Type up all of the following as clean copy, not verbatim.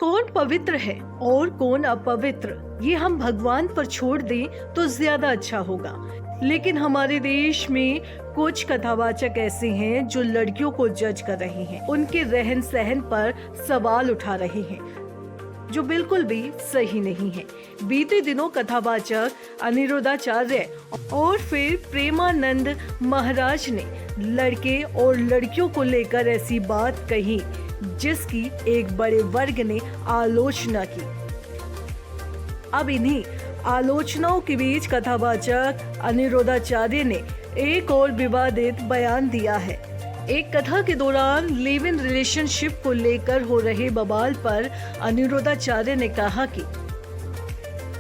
कौन पवित्र है और कौन अपवित्र, ये हम भगवान पर छोड़ दें तो ज्यादा अच्छा होगा। लेकिन हमारे देश में कुछ कथावाचक ऐसे हैं जो लड़कियों को जज कर रहे हैं, उनके रहन सहन पर सवाल उठा रहे हैं, जो बिल्कुल भी सही नहीं है। बीते दिनों कथावाचक अनिरुद्धाचार्य और फिर प्रेमानंद महाराज ने लड़के और लड़कियों को लेकर ऐसी बात कही जिसकी एक बड़े वर्ग ने आलोचना की। अब इन्हीं आलोचनाओं के बीच कथावाचक अनिरुद्धाचार्य ने एक और विवादित बयान दिया है। एक कथा के दौरान लिव इन रिलेशनशिप को लेकर हो रहे बवाल पर अनिरुद्धाचार्य ने कहा कि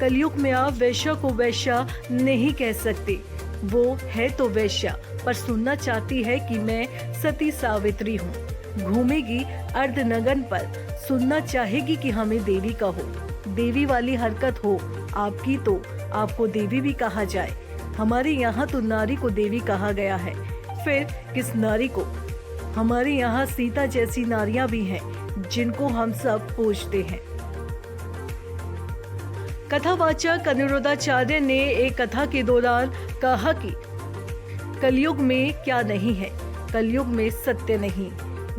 कलयुग में आप वैश्या को वैश्या नहीं कह सकते, वो है तो वैश्या, पर सुनना चाहती है कि मैं सती सावित्री हूँ। घूमेगी अर्धनगन पर, सुनना चाहेगी कि हमें देवी कहो, देवी वाली हरकत हो आपकी तो आपको देवी भी कहा जाए। हमारे यहाँ तो नारी को देवी कहा गया है, फिर किस नारी को? हमारे यहाँ सीता जैसी नारियां भी हैं जिनको हम सब पूजते हैं। कथावाचक अनिरुद्धाचार्य ने एक कथा के दौरान कहा कि कलयुग में क्या नहीं है, कलयुग में सत्य नहीं।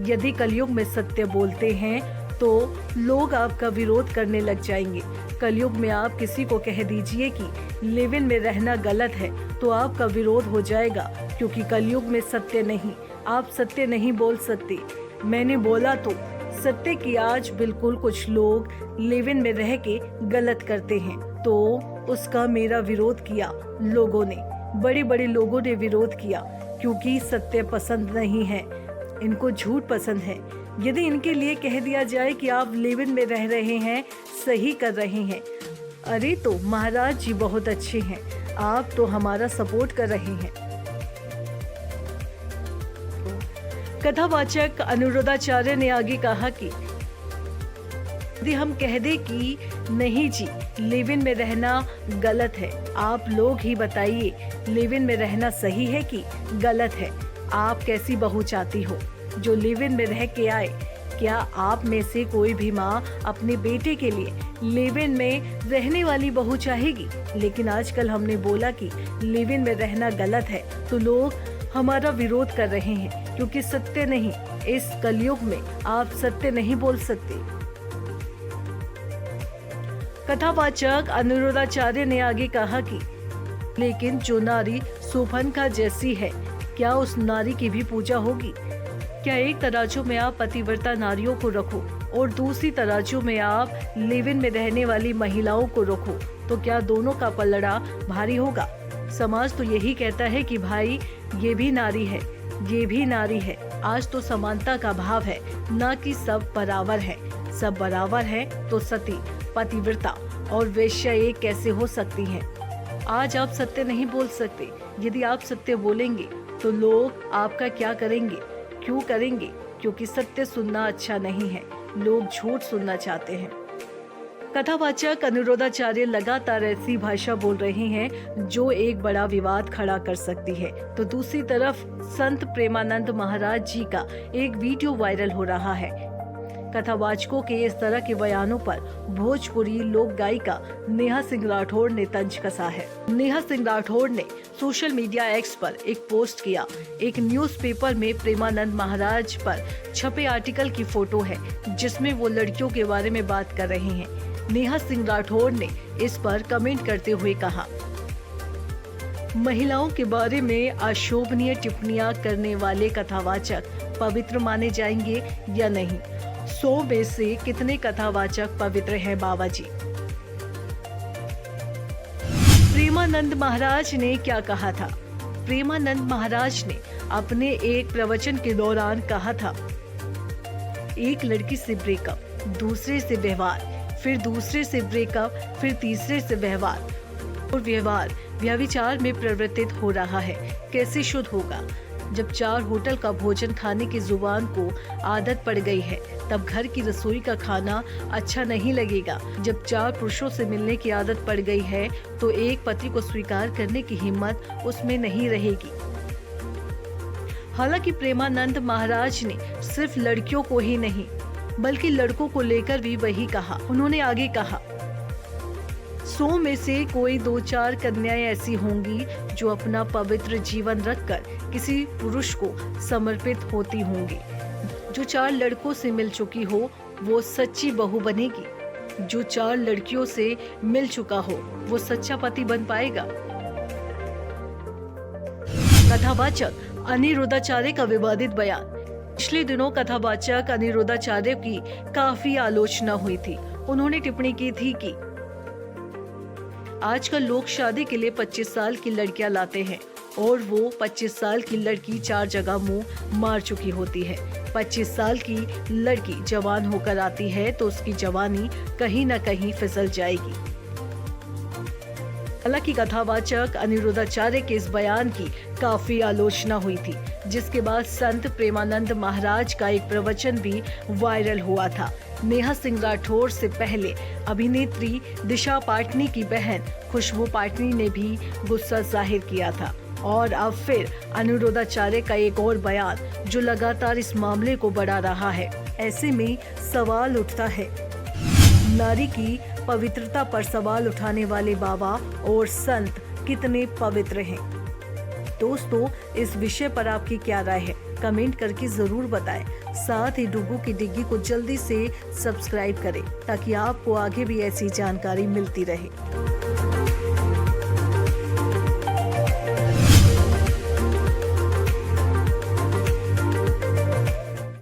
यदि कलयुग में सत्य बोलते हैं तो लोग आपका विरोध करने लग जाएंगे। कलयुग में आप किसी को कह दीजिए कि लिव इन में रहना गलत है तो आपका विरोध हो जाएगा, क्योंकि कलयुग में सत्य नहीं, आप सत्य नहीं बोल सकते। मैंने बोला तो सत्य कि आज बिल्कुल कुछ लोग लिव इन में रह के गलत करते हैं, तो उसका मेरा विरोध किया लोगों ने, बड़े बड़े लोगों ने विरोध किया, क्योंकि सत्य पसंद नहीं है, इनको झूठ पसंद है। यदि इनके लिए कह दिया जाए कि आप लिव इन में रह रहे हैं, सही कर रहे हैं, अरे तो महाराज जी बहुत अच्छे हैं, आप तो हमारा सपोर्ट कर रहे हैं। कथावाचक अनिरुद्धाचार्य ने आगे कहा कि यदि हम कह दे कि नहीं जी लिव इन में रहना गलत है, आप लोग ही बताइए लिव इन में रहना सही है कि गलत है। आप कैसी बहू चाहती हो जो लिव इन में रह के आए? क्या आप में से कोई भी माँ अपने बेटे के लिए लिव इन में रहने वाली बहू चाहेगी? लेकिन आजकल हमने बोला कि लिव इन में रहना गलत है तो लोग हमारा विरोध कर रहे हैं, क्योंकि सत्य नहीं, इस कलयुग में आप सत्य नहीं बोल सकते। कथावाचक अनिरुद्धाचार्य ने आगे कहा कि लेकिन जो नारी शूर्पणखा जैसी है, क्या उस नारी की भी पूजा होगी? क्या एक तराजू में आप पतिव्रता नारियों को रखो और दूसरी तराजू में आप लिव इन में रहने वाली महिलाओं को रखो, तो क्या दोनों का पलड़ा भारी होगा? समाज तो यही कहता है कि भाई ये भी नारी है, ये भी नारी है। आज तो समानता का भाव है, ना कि सब बराबर है। सब बराबर है तो सती, पतिव्रता और वेश्या एक कैसे हो सकती हैं? आज आप सत्य नहीं बोल सकते। यदि आप सत्य बोलेंगे तो लोग आपका क्या करेंगे? क्यों करेंगे? क्योंकि सत्य सुनना अच्छा नहीं है, लोग झूठ सुनना चाहते हैं। कथावाचक अनिरुद्धाचार्य लगातार ऐसी भाषा बोल रहे हैं जो एक बड़ा विवाद खड़ा कर सकती है, तो दूसरी तरफ संत प्रेमानंद महाराज जी का एक वीडियो वायरल हो रहा है। कथावाचकों के इस तरह के बयानों पर भोजपुरी लोक गायिका नेहा सिंह राठौड़ ने तंज कसा है। नेहा सिंह राठौड़ ने सोशल मीडिया एक्स पर एक पोस्ट किया। एक न्यूज़पेपर में प्रेमानंद महाराज पर छपे आर्टिकल की फोटो है जिसमें वो लड़कियों के बारे में बात कर रहे हैं। नेहा सिंह राठौड़ ने इस पर कमेंट करते हुए कहा, महिलाओं के बारे में अशोभनीय टिप्पणियां करने वाले कथावाचक पवित्र माने जाएंगे या नहीं? 100 में से कितने कथावाचक पवित्र हैं बाबा जी? प्रेमानंद महाराज ने क्या कहा था? प्रेमानंद महाराज ने अपने एक प्रवचन के दौरान कहा था, एक लड़की से ब्रेकअप, दूसरे से व्यवहार, फिर दूसरे से ब्रेकअप, फिर तीसरे से व्यवहार, और व्यवहार व्यभिचार में प्रवृत्त हो रहा है। कैसे शुद्ध होगा? जब 4 होटल का भोजन खाने की जुबान को आदत पड़ गई है, तब घर की रसोई का खाना अच्छा नहीं लगेगा। जब 4 पुरुषों से मिलने की आदत पड़ गई है, तो एक पति को स्वीकार करने की हिम्मत उसमें नहीं रहेगी। हालांकि प्रेमानंद महाराज ने सिर्फ लड़कियों को ही नहीं बल्कि लड़कों को लेकर भी वही कहा। उन्होंने आगे कहा, 100 में से कोई 2-4 कन्याएं ऐसी होंगी जो अपना पवित्र जीवन रखकर किसी पुरुष को समर्पित होती होंगी। जो 4 लड़कों से मिल चुकी हो वो सच्ची बहू बनेगी। जो 4 लड़कियों से मिल चुका हो वो सच्चा पति बन पाएगा। कथावाचक अनिरुद्धाचार्य का विवादित बयान। पिछले दिनों कथावाचक अनिरुद्धाचार्य की काफी आलोचना हुई थी। उन्होंने टिप्पणी की थी कि आजकल लोग शादी के लिए 25 साल की लड़कियां लाते हैं और वो 25 साल की लड़की 4 जगह मुंह मार चुकी होती है। 25 साल की लड़की जवान होकर आती है तो उसकी जवानी कहीं न कहीं फिसल जाएगी। हालांकि कथावाचक अनिरुद्धाचार्य के इस बयान की काफी आलोचना हुई थी, जिसके बाद संत प्रेमानंद महाराज का एक प्रवचन भी वायरल हुआ था। नेहा सिंह राठौर से पहले अभिनेत्री दिशा पाटनी की बहन खुशबू पाटनी ने भी गुस्सा जाहिर किया था और अब फिर अनिरुद्धाचार्य का एक और बयान जो लगातार इस मामले को बढ़ा रहा है। ऐसे में सवाल उठता है, नारी की पवित्रता पर सवाल उठाने वाले बाबा और संत कितने पवित्र हैं? दोस्तों, इस विषय पर आपकी क्या राय है? कमेंट करके जरूर बताएं। साथ ही डुगू की डिग्गी को जल्दी से सब्सक्राइब करें ताकि आपको आगे भी ऐसी जानकारी मिलती रहे।